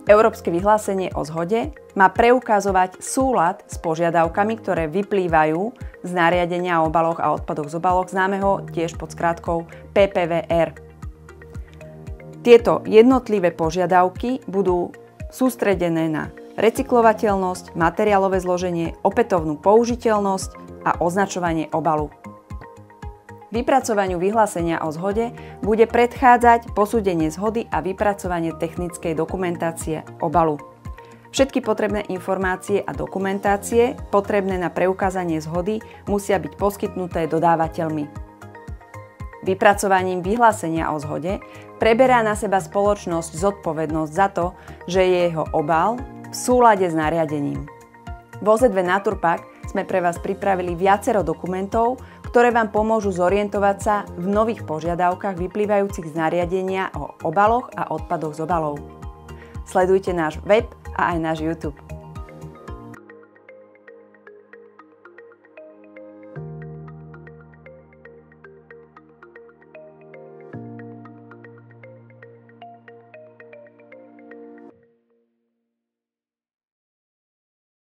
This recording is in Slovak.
Európske vyhlásenie o zhode má preukazovať súlad s požiadavkami, ktoré vyplývajú z nariadenia o obaloch a odpadoch z obaloch, známeho tiež pod skratkou PPVR. Tieto jednotlivé požiadavky budú sústredené na recyklovateľnosť, materiálové zloženie, opätovnú použiteľnosť a označovanie obalu. Vypracovaniu vyhlásenia o zhode bude predchádzať posúdenie zhody a vypracovanie technickej dokumentácie obalu. Všetky potrebné informácie a dokumentácie potrebné na preukázanie zhody musia byť poskytnuté dodávateľmi. Vypracovaním vyhlásenia o zhode preberá na seba spoločnosť zodpovednosť za to, že je jeho obal v súlade s nariadením. V OZV Naturpack sme pre vás pripravili viacero dokumentov, ktoré vám pomôžu zorientovať sa v nových požiadavkách vyplývajúcich z nariadenia o obaloch a odpadoch z obalov. Sledujte náš web a aj náš YouTube.